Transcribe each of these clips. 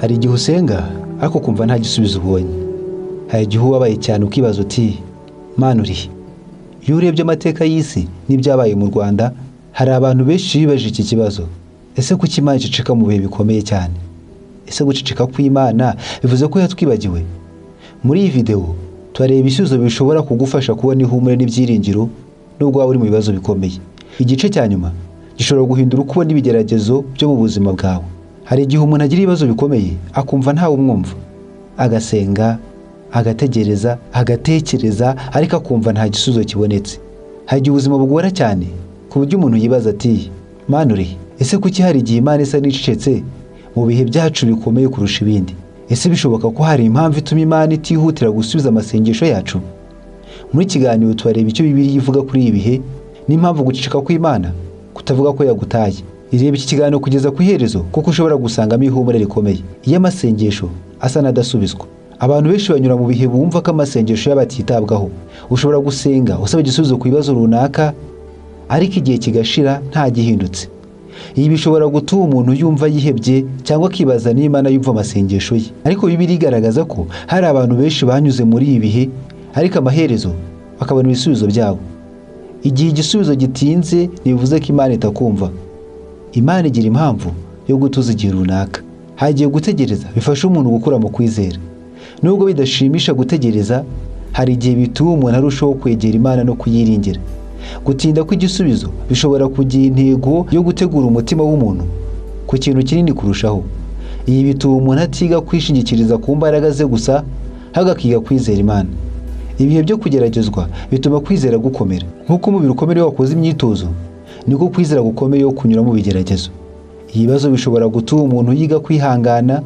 Hari igihe usenga ariko kumva nta gisubizo ubonye. Hari igihe ubabaye cyane ukibaza uti Mana urihe? Iyo urebye amateka y'isi n'ibyabaye mu Rwanda, hari abantu benshi bibaje iki kibazo. Ese kuki Imana iceceka mu bihe bikomeye cyane? Ese guceceka kw'Imana bivuze ko yatwibagiwe? Muri iyi video turareba ibisubizo bishobora kugufasha kubona ihumure n'ibyiringiro nubwo waba uri mu bibazo bikomeye. Igice cya nyuma gishobora guhindura uko ubona ibigeragezo byo mu buzima bwawe. Hari igihe umuntu agira ibibazo bikomeye akumva ntawe umwumva, agasenga, agategereza, agatekereza, ariko akumva nta gisubizo kibonetse. Hari igihe ubuzima bugora cyane ku buryo umuntu yibaza ati Mana urihe? Ese kuki hari igihe Imana isa n'icecetse mu bihe byacu bikomeye kurusha ibindi? Ese bishoboka ko hari impamvu ituma Imana itihutira gusubiza amasengesho yacu? Muri kiganiro turareba icyo Bibiliya ivuga kuri ibi bihe n'impamvu guceceka kw'Imana kutavuga ko yagutaye. Ireba iki kiganiro kugeza ku iherezo kuko ushobora gusangamo ihumure rikomeye iyo amasengesho asa n'adasubizwa. Abantu benshi banyura mu bihe bumva ko amasengesho yabo atitabwaho. Ushobora gusenga usaba igisubizo ku bibazo runaka ariko igihe kigashira nta gihindutse. Ibi bishobora gutuma umuntu yumva yihebye cyangwa akibaza niba Imana yumva amasengesho ye. Ariko Bibiliya igaragaza ko hari abantu benshi banyuze muri ibi bihe ariko amaherezo bakabona ibisubizo byabo. Igihe igisubizo gitinze ntibivuze ko Imana itakumva. Imana igira impamvu yo gutuza igihe runaka. Hagiye gutegereza bifasha umuntu gukura mu kwizera. Nubwo bidashimisha gutegereza, hari igihe bituma umuntu arushaho kwegera Imana no kuyiringira. Gutinda kw'igisubizo bishobora kugira intego yo gutegura umutima w'umuntu ku kintu kinini kurushaho. Ibi bituma umuntu atiga kwishingikiriza ku mbaraga ze gusa, ahubwo akiga kwizera Imana. Ibihe byo kugeragezwa bituma kwizera gukomera. Nk'uko umubiri ukomera iyo wakoze imyitozo, niko kwizera gukomeye yo kunyura mu bigeragezo. Ibibazo bishobora gutuma umuntu yiga kwihangana,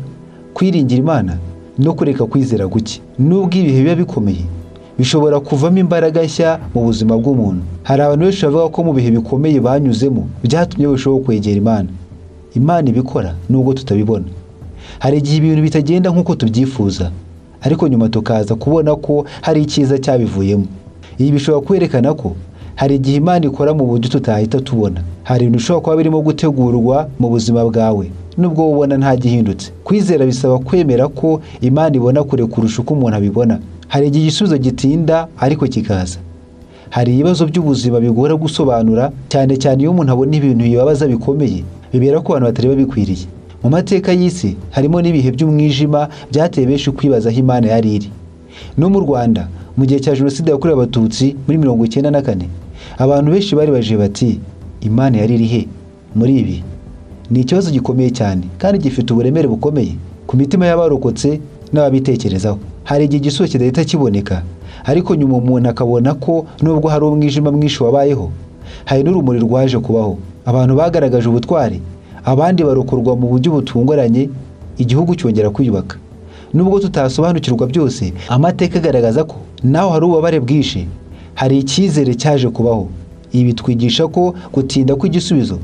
kwiringira Imana no kureka kwizera guke. Nubwo ibihe biba bikomeye, bishobora kuvamo imbaraga nshya mu buzima bw'umuntu. Hari abantu benshi bavuga ko mu bihe bikomeye banyuzemo byatumye barushaho kwegera Imana. Imana ibikora nubwo tutabibona. Hari igihe ibintu bitagenda nk'uko tubyifuza, ariko nyuma tukaza kubona ko hari icyiza cyabivuyemo. Ibi bishobora kwerekana ko hari igihe Imana ikora mu buryo tutahita tubona. Hari ibintu bishobora kuba birimo gutegurwa mu buzima bwawe nubwo ubona nta gihindutse. Kwizera bisaba kwemera ko Imana ibona kure kurusha uko umuntu abibona. Hari igihe igisubizo gitinda ariko kikaza. Hari ibibazo by'ubuzima bigora gusobanura, cyane cyane iyo umuntu abona ibintu bibabaza bikomeye bibera ko abantu batari babikwiriye. Mu mateka y'isi harimo n'ibihe by'umwijima byateye benshi kwibaza aho Imana yari iri. No mu Rwanda mu gihe cya Jenoside yakorewe Abatutsi muri 1994, abantu benshi bari baje bati Imana yari iri he muri ibi? Ni ikibazo gikomeye cyane kandi gifite uburemere bukomeye ku mitima y'abarokotse n'ababitekerezaho. Hari igihe igisubizo kidahita kiboneka, ariko nyuma umuntu akabona ko nubwo hari umwijima mwinshi wabayeho, hari n'urumuri rwaje kubaho. Abantu bagaragaje ubutwari, abandi barokorwa mu buryo butunguranye, igihugu cyongera kwiyubaka. Nubwo tutasobanukirwa byose, amateka agaragaza ko naho hari ububabare bwinshi, hari icyizere cyaje kubaho. Ibi twigisha ko gutinda kw'igisubizo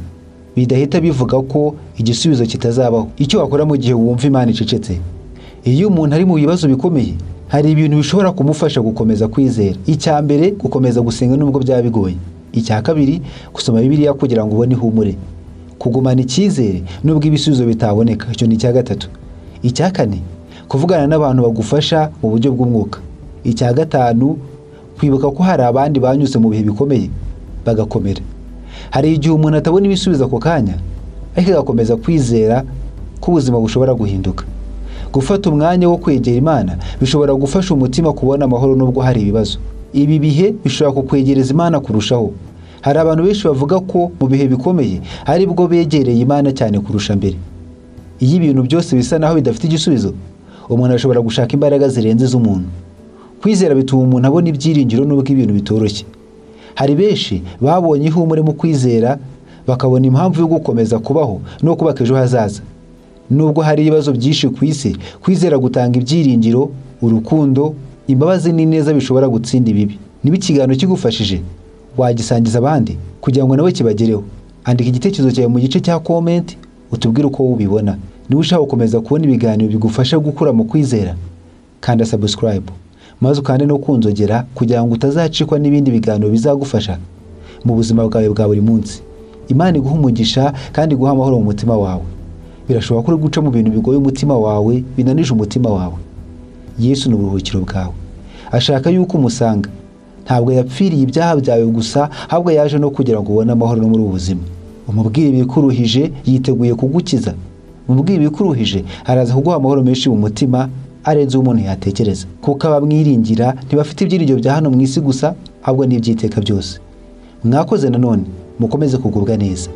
bidahita bivuga ko igisubizo kitazabaho. Icyo wakora mu gihe wumva Imana icecetse: iyo umuntu ari mu bibazo bikomeye, hari ibintu bishobora kumufasha gukomeza kwizera. Icya mbere, gukomeza gusenga nubwo byaba bigoye. Icya kabiri, gusoma Bibiliya kugira ngo ubone ihumure. Kugumana icyizere nubwo ibisubizo bitaboneka. Icyo ni icya gatatu. Icya kane, kuvugana n'abantu bagufasha mu buryo bw'umwuka. Icya gatanu, kwibuka ko hari abandi banyuze mu bihe bikomeye bagakomera. Hari igihe umuntu atabona ibisubizo ako kanya, ariko agakomeza kwizera ko ubuzima bushobora guhinduka. Gufata umwanya wo kwegera Imana bishobora gufasha umutima kubona amahoro nubwo hari ibibazo. Ibi bihe bishobora kukwegereza Imana kurushaho. Hari abantu benshi bavuga ko mu bihe bikomeye ari bwo begereye Imana cyane kurusha mbere. Iyo ibintu byose bisa naho bidafite igisubizo, umuntu ashobora gushaka imbaraga zirenze z'umuntu. Kwizera bituma umuntu abona ibyiringiro nubwo ibintu bitoroshye. Hari benshi babonye ihumure mu kwizera, bakabona impamvu yo gukomeza kubaho no kubaka ejo hazaza. Nubwo hari ibibazo byinshi ku isi, kwizera gutanga ibyiringiro, urukundo, imbabazi n'ineza bishobora gutsinda ibibi. Niba ikiganiro kigufashije, wagisangiza abandi kugira ngo nabo kibagereho. Andika igitekerezo cyawe mu gice cya comment, utubwire uko ubibona. Niba ushaka gukomeza kubona ibiganiro bigufasha gukura mu kwizera, kanda subscribe, maze ukande no kunzogera kugira ngo utazacikwa n'ibindi biganiro bizagufasha mu buzima bwawe bwa buri munsi. Imana iguha umugisha kandi iguha amahoro mu mutima wawe. birashoboka ko uri guca mu bintu bigoye umutima wawe, binanije umutima wawe. Yesu ni uburuhukiro bwawe. Ashaka yuko umusanga. Ntabwo yapfiriye ibyaha byawe gusa, ahubwo yaje no kugira ngo ubone amahoro no muri ubu buzima. Umubwire ibikuruhije, yiteguye kugukiza. Umubwire ibikuruhije, araza kuguha amahoro menshi mu mutima arenze umuntu yatekereza. Kuko abamwiringira ntibafite ibyiringiro bya hano mu isi gusa, ahubwo n'ibyiteka byose. Mwakoze nanone, mukomeze kugubwa neza.